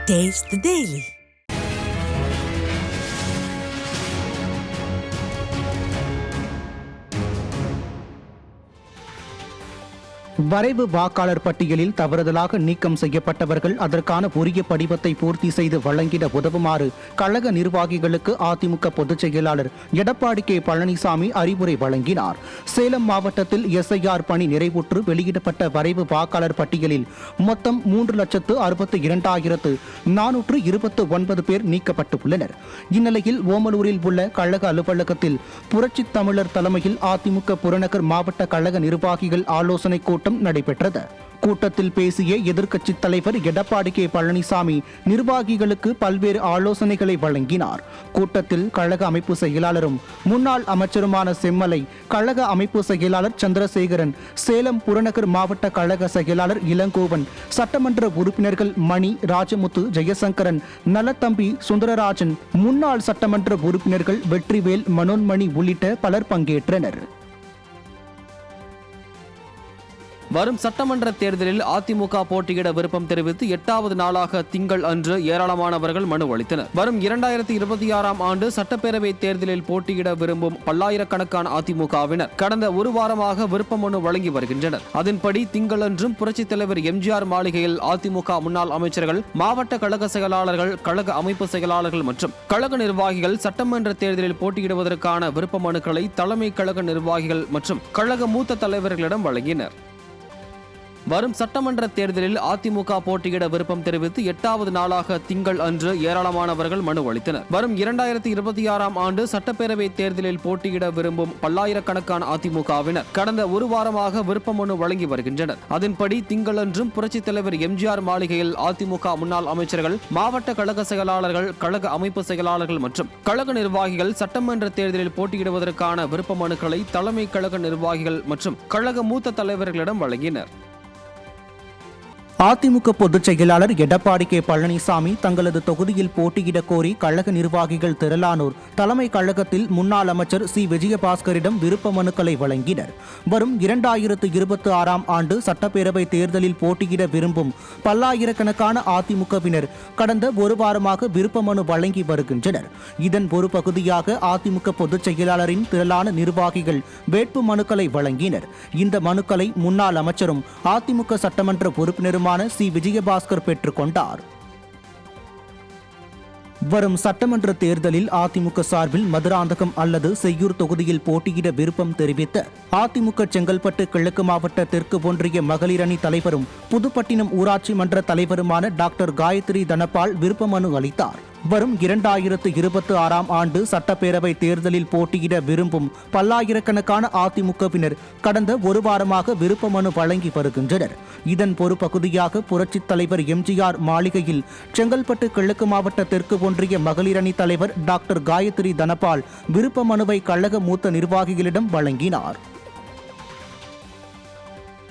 Taste the Daily. வரைவு வாக்காளர் பட்டியலில் தவறுதலாக நீக்கம் செய்யப்பட்டவர்கள் அதற்கான உரிய படிவத்தை பூர்த்தி செய்து வழங்கிட உதவுமாறு கழக நிர்வாகிகளுக்கு அதிமுக பொதுச் செயலாளர் எடப்பாடி கே பழனிசாமி அறிவுரை வழங்கினார். சேலம் மாவட்டத்தில் எஸ்ஐஆர் பணி நிறைவுற்று வெளியிடப்பட்ட வரைவு வாக்காளர் பட்டியலில் மொத்தம் 3,62,429 பேர் நீக்கப்பட்டுள்ளனர். இந்நிலையில் ஓமலூரில் உள்ள கழக அலுவலகத்தில் புரட்சித் தமிழர் தலைமையில் அதிமுக புறநகர் மாவட்ட கழக நிர்வாகிகள் ஆலோசனை கூட்டம் நடைபெற்றது. கூட்டத்தில் பேசிய எதிர்க்கட்சித் தலைவர் எடப்பாடி கே பழனிசாமி நிர்வாகிகளுக்கு பல்வேறு ஆலோசனைகளை வழங்கினார். கூட்டத்தில் கழக அமைப்பு செயலாளரும் முன்னாள் அமைச்சருமான செம்மலை, கழக அமைப்பு செயலாளர் சந்திரசேகரன், சேலம் புறநகர் மாவட்ட கழக செயலாளர் இளங்கோவன், சட்டமன்ற உறுப்பினர்கள் மணி, ராஜமுத்து, ஜெயசங்கரன், நலத்தம்பி, சுந்தரராஜன், முன்னாள் சட்டமன்ற உறுப்பினர்கள் வெற்றிவேல், மனோன்மணி உள்ளிட்ட பலர் பங்கேற்றனர். வரும் சட்டமன்ற தேர்தலில் அதிமுக போட்டியிட விருப்பம் தெரிவித்து 8வது நாளாக திங்கள் அன்று ஏராளமானவர்கள் மனு அளித்தனர். வரும் 2026ஆம் ஆண்டு சட்டப்பேரவை தேர்தலில் போட்டியிட விரும்பும் பல்லாயிரக்கணக்கான அதிமுகவினர் கடந்த ஒரு வாரமாக விருப்ப மனு வழங்கி வருகின்றனர். அதன்படி திங்களன்றும் புரட்சித் தலைவர் எம்ஜிஆர் மாளிகையில் அதிமுக முன்னாள் அமைச்சர்கள், மாவட்ட கழக செயலாளர்கள், கழக அமைப்பு செயலாளர்கள் மற்றும் கழக நிர்வாகிகள் சட்டமன்ற தேர்தலில் போட்டியிடுவதற்கான விருப்ப மனுக்களை தலைமை கழக நிர்வாகிகள் மற்றும் கழக மூத்த தலைவர்களிடம் வழங்கினர். வரும் சட்டமன்ற தேர்தலில் அதிமுக போட்டியிட விருப்பம் தெரிவித்து 8வது நாளாக திங்கள் அன்று ஏராளமானவர்கள் மனு அளித்தனர். வரும் 2026ஆம் ஆண்டு சட்டப்பேரவை தேர்தலில் போட்டியிட விரும்பும் பல்லாயிரக்கணக்கான அதிமுகவினர் கடந்த ஒரு வாரமாக விருப்ப மனு வழங்கி வருகின்றனர். அதன்படி திங்களன்றும் புரட்சித் தலைவர் எம்ஜிஆர் மாளிகையில் அதிமுக முன்னாள் அமைச்சர்கள், மாவட்ட கழக செயலாளர்கள், கழக அமைப்பு செயலாளர்கள் மற்றும் கழக நிர்வாகிகள் சட்டமன்ற தேர்தலில் போட்டியிடுவதற்கான விருப்ப மனுக்களை தலைமை கழக நிர்வாகிகள் மற்றும் கழக மூத்த தலைவர்களிடம் வழங்கினர். அதிமுக பொதுச் செயலாளர் எடப்பாடி கே பழனிசாமி தங்களது தொகுதியில் போட்டியிட கோரி கழக நிர்வாகிகள் திரளானோர் தலைமை கழகத்தில் முன்னாள் அமைச்சர் சி. விஜயபாஸ்கரிடம் விருப்ப மனுக்களை வழங்கினர். வரும் 2026ஆம் ஆண்டு சட்டப்பேரவை தேர்தலில் போட்டியிட விரும்பும் பல்லாயிரக்கணக்கான அதிமுகவினர் கடந்த ஒரு வாரமாக விருப்ப மனு வழங்கி வருகின்றனர். இதன் ஒரு பகுதியாக அதிமுக பொதுச் செயலாளரின் திரளான நிர்வாகிகள் வேட்பு மனுக்களை வழங்கினர். இந்த மனுக்களை முன்னாள் அமைச்சரும் அதிமுக சட்டமன்ற உறுப்பினரும் சி. விஜயபாஸ்கர் பெற்றுக் கொண்டார். வரும் சட்டமன்ற தேர்தலில் அதிமுக சார்பில் மதுராந்தகம் அல்லது செய்யூர் தொகுதியில் போட்டியிட விருப்பம் தெரிவித்த அதிமுக செங்கல்பட்டு கிழக்கு மாவட்ட தெற்கு ஒன்றிய மகளிர் அணி தலைவரும் புதுப்பட்டினம் ஊராட்சி மன்ற தலைவருமான டாக்டர் காயத்ரி தனபால் விருப்ப மனு அளித்தார். வரும் 2026ஆம் ஆண்டு சட்டப்பேரவை தேர்தலில் போட்டியிட விரும்பும் பல்லாயிரக்கணக்கான அதிமுகவினர் கடந்த ஒரு வாரமாக விருப்ப மனு வழங்கி வருகின்றனர். இதன் ஒரு பகுதியாக புரட்சித் தலைவர் எம்ஜிஆர் மாளிகையில் செங்கல்பட்டு கிழக்கு மாவட்ட தெற்கு ஒன்றிய மகளிர் அணி தலைவர் டாக்டர் காயத்ரி தனபால் விருப்ப மனுவை கழக மூத்த நிர்வாகிகளிடம் வழங்கினார்.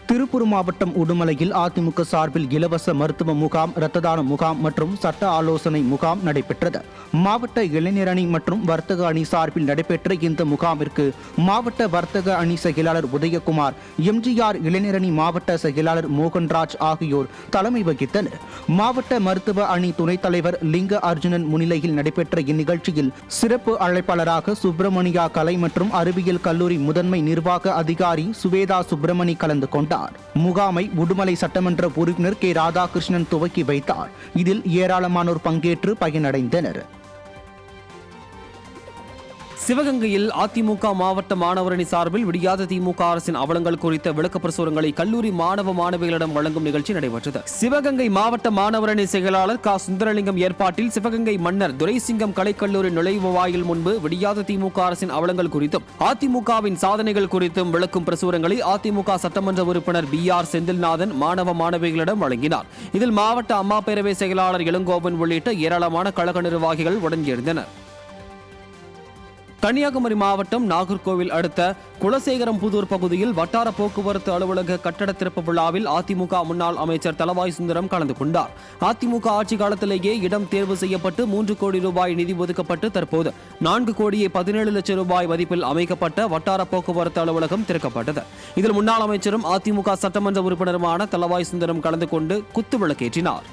திருப்பூர் மாவட்டம் உடுமலையில் அதிமுக சார்பில் இலவச மருத்துவ முகாம், இரத்த தான முகாம் மற்றும் சட்ட ஆலோசனை முகாம் நடைபெற்றது. மாவட்ட இளைஞர் அணி மற்றும் வர்த்தக அணி சார்பில் நடைபெற்ற இந்த முகாமிற்கு மாவட்ட வர்த்தக அணி செயலாளர் உதயகுமார், எம்ஜிஆர் இளைஞர் அணி மாவட்ட செயலாளர் மோகன்ராஜ் ஆகியோர் தலைமை வகித்தனர். மாவட்ட மருத்துவ அணி துணைத் தலைவர் லிங்க அர்ஜுனன் முன்னிலையில் நடைபெற்ற இந்நிகழ்ச்சியில் சிறப்பு அழைப்பாளராக சுப்பிரமணியா கலை மற்றும் அறிவியல் கல்லூரி முதன்மை நிர்வாக அதிகாரி சுவேதா சுப்பிரமணி கலந்து கொண்டார். முகாமை உடுமலை சட்டமன்ற உறுப்பினர் கே. ராதாகிருஷ்ணன் துவக்கி வைத்தார். இதில் ஏராளமானோர் பங்கேற்று பயனடைந்தனர். சிவகங்கையில் அதிமுக மாவட்ட மாணவர் அணி சார்பில் விடியாத திமுக அரசின் அவலங்கள் குறித்த விளக்க பிரசுரங்களை கல்லூரி மாணவ மாணவிகளிடம் வழங்கும் நிகழ்ச்சி நடைபெற்றது. சிவகங்கை மாவட்ட மாணவர் அணி செயலாளர் க. சுந்தரலிங்கம் ஏற்பாட்டில் சிவகங்கை மன்னர் துரைசிங்கம் கலைக்கல்லூரி நுழைவு வாயில் முன்பு விடியாத திமுக அரசின் அவலங்கள் குறித்தும் அதிமுகவின் சாதனைகள் குறித்தும் விளக்கும் பிரசுரங்களை அதிமுக சட்டமன்ற உறுப்பினர் B.R. செந்தில்நாதன் மாணவ மாணவிகளிடம் வழங்கினார். இதில் மாவட்ட அம்மா பேரவை செயலாளர் இளங்கோவன் உள்ளிட்ட ஏராளமான கழக நிர்வாகிகள் உடனிருந்தனர். கன்னியாகுமரி மாவட்டம் நாகர்கோவில் அடுத்த குலசேகரம்புதூர் பகுதியில் வட்டார போக்குவரத்து அலுவலக கட்டட திறப்பு விழாவில் அதிமுக முன்னாள் அமைச்சர் தளவாய் சுந்தரம் கலந்து கொண்டார். அதிமுக ஆட்சி காலத்திலேயே இடம் தேர்வு செய்யப்பட்டு 3 கோடி ரூபாய் நிதி ஒதுக்கப்பட்டு தற்போது 4 கோடியே 17 லட்சம் ரூபாய் மதிப்பில் அமைக்கப்பட்ட வட்டார போக்குவரத்து அலுவலகம் திறக்கப்பட்டது. இதில் முன்னாள் அமைச்சரும் அதிமுக சட்டமன்ற உறுப்பினருமான தளவாய் சுந்தரம் கலந்து கொண்டு குத்து விளக்கேற்றினார்.